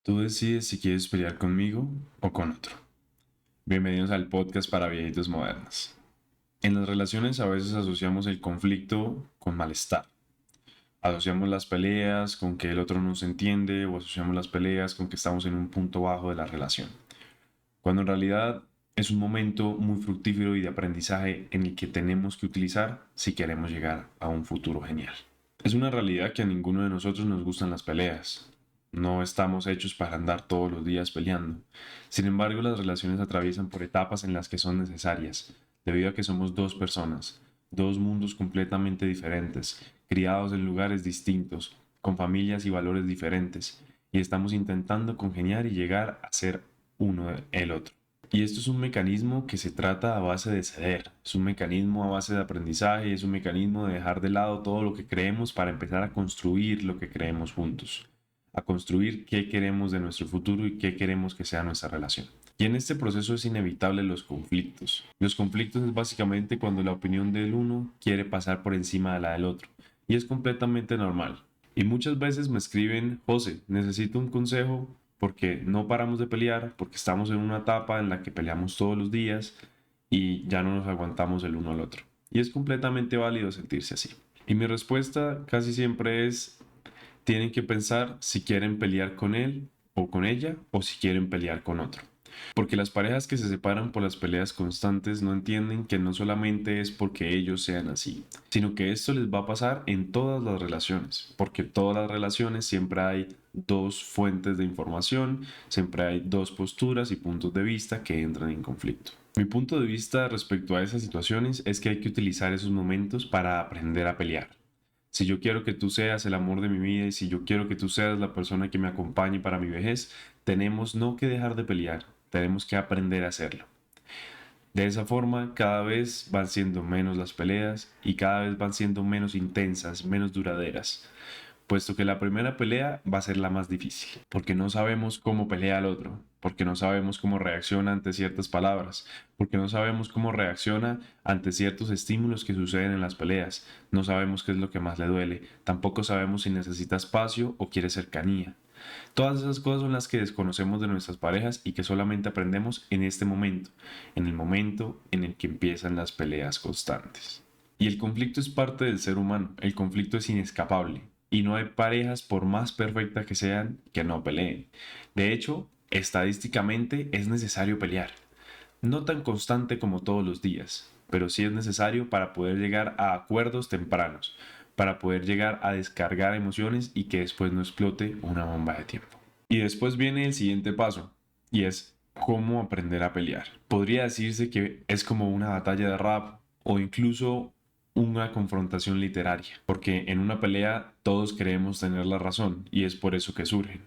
Tú decides si quieres pelear conmigo o con otro. Bienvenidos al podcast para viejitos modernos. En las relaciones a veces asociamos el conflicto con malestar. Asociamos las peleas con que el otro no se entiende o asociamos las peleas con que estamos en un punto bajo de la relación. Cuando en realidad es un momento muy fructífero y de aprendizaje en el que tenemos que utilizar si queremos llegar a un futuro genial. Es una realidad que a ninguno de nosotros nos gustan las peleas. No estamos hechos para andar todos los días peleando. Sin embargo, las relaciones atraviesan por etapas en las que son necesarias, debido a que somos dos personas, dos mundos completamente diferentes, criados en lugares distintos, con familias y valores diferentes, y estamos intentando congeniar y llegar a ser uno el otro. Y esto es un mecanismo que se trata a base de ceder, es un mecanismo a base de aprendizaje, es un mecanismo de dejar de lado todo lo que creemos para empezar a construir lo que creemos juntos, a construir qué queremos de nuestro futuro y qué queremos que sea nuestra relación. Y en este proceso es inevitable los conflictos. Los conflictos es básicamente cuando la opinión del uno quiere pasar por encima de la del otro. Y es completamente normal. Y muchas veces me escriben: José, necesito un consejo porque no paramos de pelear, porque estamos en una etapa en la que peleamos todos los días y ya no nos aguantamos el uno al otro. Y es completamente válido sentirse así. Y mi respuesta casi siempre es: tienen que pensar si quieren pelear con él o con ella o si quieren pelear con otro. Porque las parejas que se separan por las peleas constantes no entienden que no solamente es porque ellos sean así, sino que esto les va a pasar en todas las relaciones, porque todas las relaciones siempre hay dos fuentes de información, siempre hay dos posturas y puntos de vista que entran en conflicto. Mi punto de vista respecto a esas situaciones es que hay que utilizar esos momentos para aprender a pelear. Si yo quiero que tú seas el amor de mi vida y si yo quiero que tú seas la persona que me acompañe para mi vejez, tenemos no que dejar de pelear, tenemos que aprender a hacerlo. De esa forma, cada vez van siendo menos las peleas y cada vez van siendo menos intensas, menos duraderas, puesto que la primera pelea va a ser la más difícil, porque no sabemos cómo pelea el otro, porque no sabemos cómo reacciona ante ciertas palabras, porque no sabemos cómo reacciona ante ciertos estímulos que suceden en las peleas, no sabemos qué es lo que más le duele, tampoco sabemos si necesita espacio o quiere cercanía. Todas esas cosas son las que desconocemos de nuestras parejas y que solamente aprendemos en este momento, en el momento en el que empiezan las peleas constantes. Y el conflicto es parte del ser humano, el conflicto es inescapable y no hay parejas, por más perfectas que sean, que no peleen. De hecho, estadísticamente es necesario pelear. No tan constante como todos los días, pero sí es necesario para poder llegar a acuerdos tempranos, para poder llegar a descargar emociones y que después no explote una bomba de tiempo. Y después viene el siguiente paso, y es cómo aprender a pelear. Podría decirse que es como una batalla de rap o incluso una confrontación literaria, porque en una pelea todos creemos tener la razón y es por eso que surgen.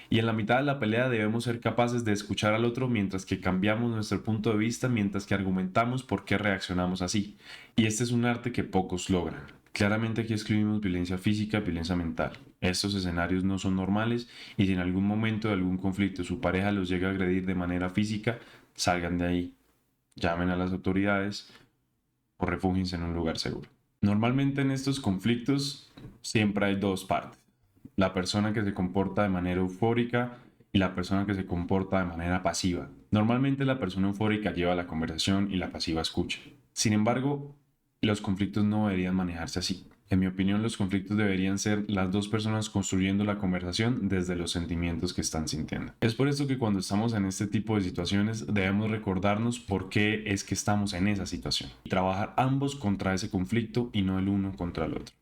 Y en la mitad de la pelea debemos ser capaces de escuchar al otro mientras que cambiamos nuestro punto de vista, mientras que argumentamos por qué reaccionamos así. Y este es un arte que pocos logran. Claramente aquí escribimos violencia física, violencia mental. Estos escenarios no son normales y si en algún momento de algún conflicto su pareja los llega a agredir de manera física, salgan de ahí, llamen a las autoridades o refúgiense en un lugar seguro. Normalmente en estos conflictos siempre hay dos partes: la persona que se comporta de manera eufórica y la persona que se comporta de manera pasiva. Normalmente la persona eufórica lleva la conversación y la pasiva escucha. Sin embargo, los conflictos no deberían manejarse así. En mi opinión, los conflictos deberían ser las dos personas construyendo la conversación desde los sentimientos que están sintiendo. Es por esto que cuando estamos en este tipo de situaciones debemos recordarnos por qué es que estamos en esa situación y trabajar ambos contra ese conflicto y no el uno contra el otro.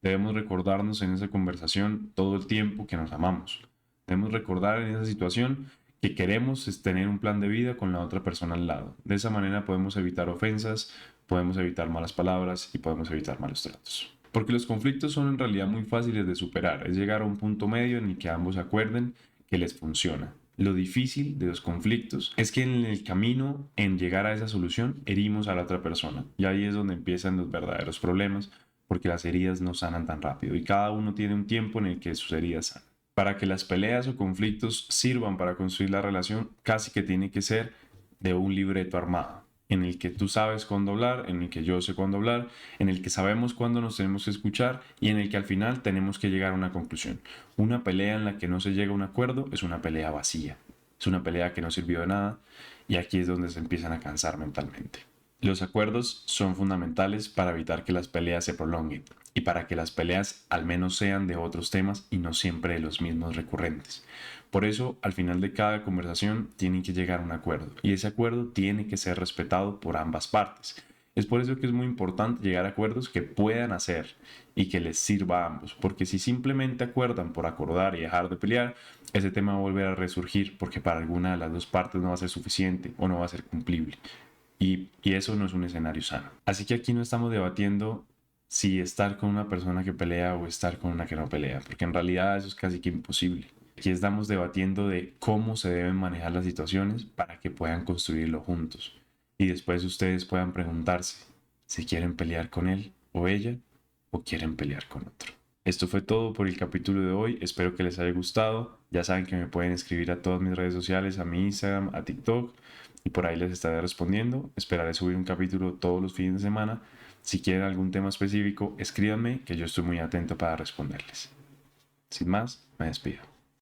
Debemos recordarnos en esa conversación todo el tiempo que nos amamos. Debemos recordar en esa situación que queremos tener un plan de vida con la otra persona al lado. De esa manera podemos evitar ofensas, podemos evitar malas palabras y podemos evitar malos tratos. Porque los conflictos son en realidad muy fáciles de superar. Es llegar a un punto medio en el que ambos acuerden que les funciona. Lo difícil de los conflictos es que en el camino, en llegar a esa solución, herimos a la otra persona. Y ahí es donde empiezan los verdaderos problemas, porque las heridas no sanan tan rápido y cada uno tiene un tiempo en el que sus heridas sanan. Para que las peleas o conflictos sirvan para construir la relación, casi que tiene que ser de un libreto armado. en el que tú sabes cuándo hablar, en el que yo sé cuándo hablar, en el que sabemos cuándo nos tenemos que escuchar y en el que al final tenemos que llegar a una conclusión. Una pelea en la que no se llega a un acuerdo es una pelea vacía, es una pelea que no sirvió de nada y aquí es donde se empiezan a cansar mentalmente. Los acuerdos son fundamentales para evitar que las peleas se prolonguen y para que las peleas al menos sean de otros temas y no siempre de los mismos recurrentes. Por eso, al final de cada conversación tienen que llegar a un acuerdo y ese acuerdo tiene que ser respetado por ambas partes. Es por eso que es muy importante llegar a acuerdos que puedan hacer y que les sirva a ambos, porque si simplemente acuerdan por acordar y dejar de pelear, ese tema va a volver a resurgir porque para alguna de las dos partes no va a ser suficiente o no va a ser cumplible. Y eso no es un escenario sano. Así que aquí no estamos debatiendo si estar con una persona que pelea o estar con una que no pelea, porque en realidad eso es casi que imposible. Aquí estamos debatiendo de cómo se deben manejar las situaciones para que puedan construirlo juntos. Y después ustedes puedan preguntarse si quieren pelear con él o ella o quieren pelear con otro. Esto fue todo por el capítulo de hoy. Espero que les haya gustado. Ya saben que me pueden escribir a todas mis redes sociales, a mi Instagram, a TikTok, y por ahí les estaré respondiendo. Esperaré subir un capítulo todos los fines de semana. Si quieren algún tema específico, escríbanme que yo estoy muy atento para responderles. Sin más, me despido.